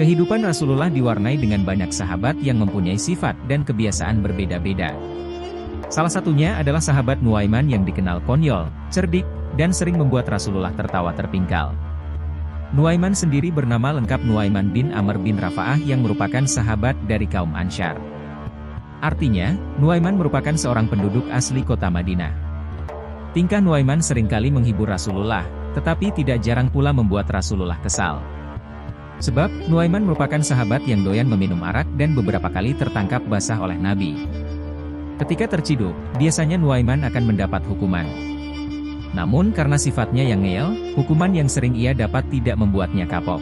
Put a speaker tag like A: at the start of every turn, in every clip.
A: Kehidupan Rasulullah diwarnai dengan banyak sahabat yang mempunyai sifat dan kebiasaan berbeda-beda. Salah satunya adalah sahabat Nuaiman yang dikenal konyol, cerdik, dan sering membuat Rasulullah tertawa terpingkal. Nuaiman sendiri bernama lengkap Nuaiman bin Amr bin Rafa'ah yang merupakan sahabat dari kaum Ansyar. Artinya, Nuaiman merupakan seorang penduduk asli kota Madinah. Tingkah Nuaiman seringkali menghibur Rasulullah, tetapi tidak jarang pula membuat Rasulullah kesal. Sebab, Nuaiman merupakan sahabat yang doyan meminum arak dan beberapa kali tertangkap basah oleh Nabi. Ketika terciduk, biasanya Nuaiman akan mendapat hukuman. Namun karena sifatnya yang ngeyel, hukuman yang sering ia dapat tidak membuatnya kapok.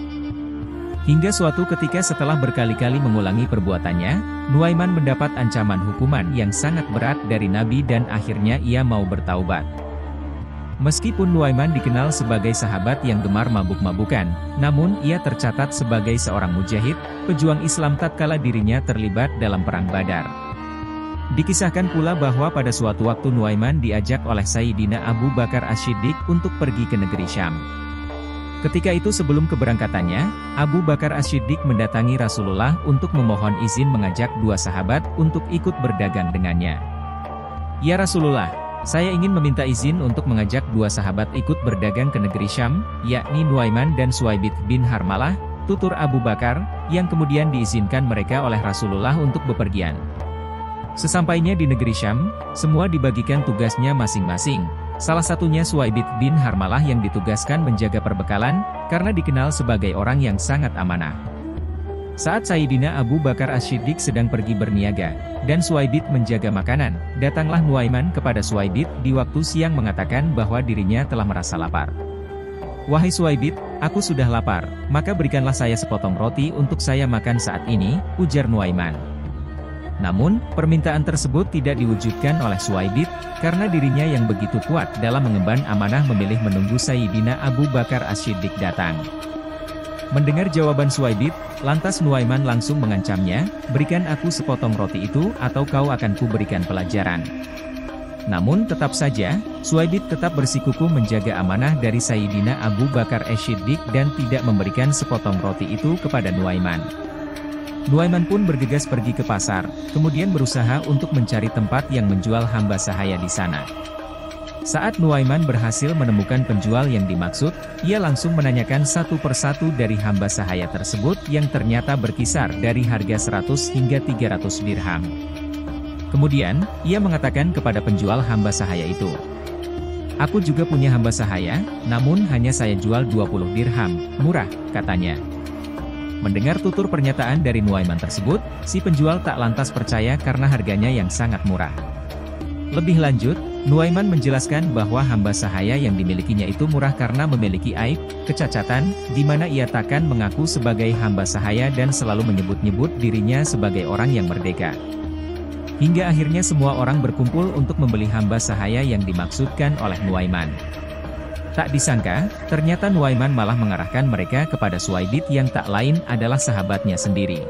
A: Hingga suatu ketika setelah berkali-kali mengulangi perbuatannya, Nuaiman mendapat ancaman hukuman yang sangat berat dari Nabi dan akhirnya ia mau bertaubat. Meskipun Nuaiman dikenal sebagai sahabat yang gemar mabuk-mabukan, namun ia tercatat sebagai seorang mujahid, pejuang Islam tatkala dirinya terlibat dalam Perang Badar. Dikisahkan pula bahwa pada suatu waktu Nuaiman diajak oleh Sayyidina Abu Bakar As-Siddiq untuk pergi ke negeri Syam. Ketika itu sebelum keberangkatannya, Abu Bakar As-Siddiq mendatangi Rasulullah untuk memohon izin mengajak dua sahabat untuk ikut berdagang dengannya. "Ya Rasulullah, saya ingin meminta izin untuk mengajak dua sahabat ikut berdagang ke negeri Syam, yakni Nuaiman dan Suwaibit bin Harmalah," tutur Abu Bakar, yang kemudian diizinkan mereka oleh Rasulullah untuk bepergian. Sesampainya di negeri Syam, semua dibagikan tugasnya masing-masing. Salah satunya Suwaibit bin Harmalah yang ditugaskan menjaga perbekalan, karena dikenal sebagai orang yang sangat amanah. Saat Sayyidina Abu Bakar As-Siddiq sedang pergi berniaga, dan Suwaibit menjaga makanan, datanglah Nuaiman kepada Suwaibit di waktu siang mengatakan bahwa dirinya telah merasa lapar. "Wahai Suwaibit, aku sudah lapar, maka berikanlah saya sepotong roti untuk saya makan saat ini," ujar Nuaiman. Namun, permintaan tersebut tidak diwujudkan oleh Suwaibit, karena dirinya yang begitu kuat dalam mengemban amanah memilih menunggu Sayyidina Abu Bakar As-Siddiq datang. Mendengar jawaban Suwaibit, lantas Nuaiman langsung mengancamnya, "Berikan aku sepotong roti itu, atau kau akan kuberikan pelajaran." Namun tetap saja, Suwaibit tetap bersikukuh menjaga amanah dari Sayyidina Abu Bakar As-Siddiq dan tidak memberikan sepotong roti itu kepada Nuaiman. Nuaiman pun bergegas pergi ke pasar, kemudian berusaha untuk mencari tempat yang menjual hamba sahaya di sana. Saat Nuaiman berhasil menemukan penjual yang dimaksud, ia langsung menanyakan satu persatu dari hamba sahaya tersebut yang ternyata berkisar dari harga 100 hingga 300 dirham. Kemudian, ia mengatakan kepada penjual hamba sahaya itu, "Aku juga punya hamba sahaya, namun hanya saya jual 20 dirham, murah," katanya. Mendengar tutur pernyataan dari Nuaiman tersebut, si penjual tak lantas percaya karena harganya yang sangat murah. Lebih lanjut, Nuaiman menjelaskan bahwa hamba sahaya yang dimilikinya itu murah karena memiliki aib, kecacatan, di mana ia takkan mengaku sebagai hamba sahaya dan selalu menyebut-nyebut dirinya sebagai orang yang merdeka. Hingga akhirnya semua orang berkumpul untuk membeli hamba sahaya yang dimaksudkan oleh Nuaiman. Tak disangka, ternyata Nuaiman malah mengarahkan mereka kepada Suwaibit yang tak lain adalah sahabatnya sendiri.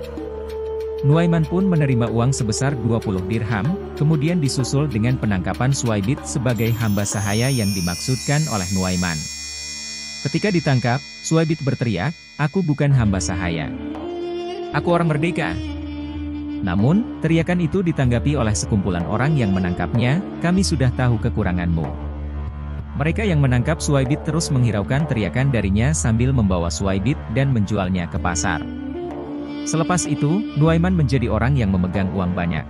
A: Nuaiman pun menerima uang sebesar 20 dirham, kemudian disusul dengan penangkapan Suwaibit sebagai hamba sahaya yang dimaksudkan oleh Nuaiman. Ketika ditangkap, Suwaibit berteriak, "Aku bukan hamba sahaya. Aku orang merdeka." Namun, teriakan itu ditanggapi oleh sekumpulan orang yang menangkapnya, "Kami sudah tahu kekuranganmu." Mereka yang menangkap Suwaibit terus menghiraukan teriakan darinya sambil membawa Suwaibit dan menjualnya ke pasar. Selepas itu, Nuaiman menjadi orang yang memegang uang banyak.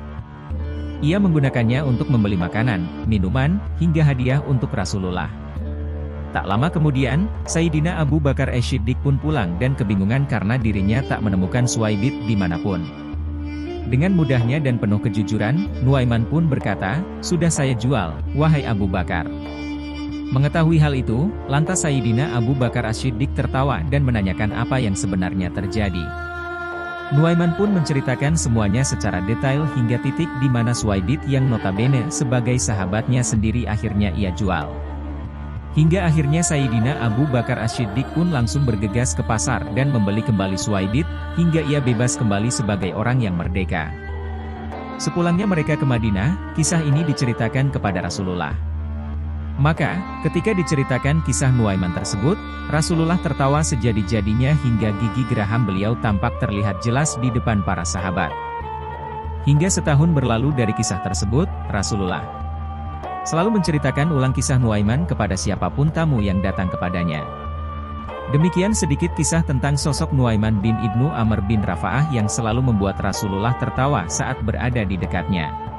A: Ia menggunakannya untuk membeli makanan, minuman, hingga hadiah untuk Rasulullah. Tak lama kemudian, Sayyidina Abu Bakar As-Siddiq pun pulang dan kebingungan karena dirinya tak menemukan Suwaibit dimanapun. Dengan mudahnya dan penuh kejujuran, Nuaiman pun berkata, "Sudah saya jual, wahai Abu Bakar." Mengetahui hal itu, lantas Sayyidina Abu Bakar As-Siddiq tertawa dan menanyakan apa yang sebenarnya terjadi. Nuaiman pun menceritakan semuanya secara detail hingga titik di mana Suwaibit yang notabene sebagai sahabatnya sendiri akhirnya ia jual. Hingga akhirnya Sayyidina Abu Bakar As-Siddiq pun langsung bergegas ke pasar dan membeli kembali Suwaibit, hingga ia bebas kembali sebagai orang yang merdeka. Sepulangnya mereka ke Madinah, kisah ini diceritakan kepada Rasulullah. Maka, ketika diceritakan kisah Nuaiman tersebut, Rasulullah tertawa sejadi-jadinya hingga gigi geraham beliau tampak terlihat jelas di depan para sahabat. Hingga setahun berlalu dari kisah tersebut, Rasulullah selalu menceritakan ulang kisah Nuaiman kepada siapapun tamu yang datang kepadanya. Demikian sedikit kisah tentang sosok Nuaiman bin Ibnu Amr bin Rafa'ah yang selalu membuat Rasulullah tertawa saat berada di dekatnya.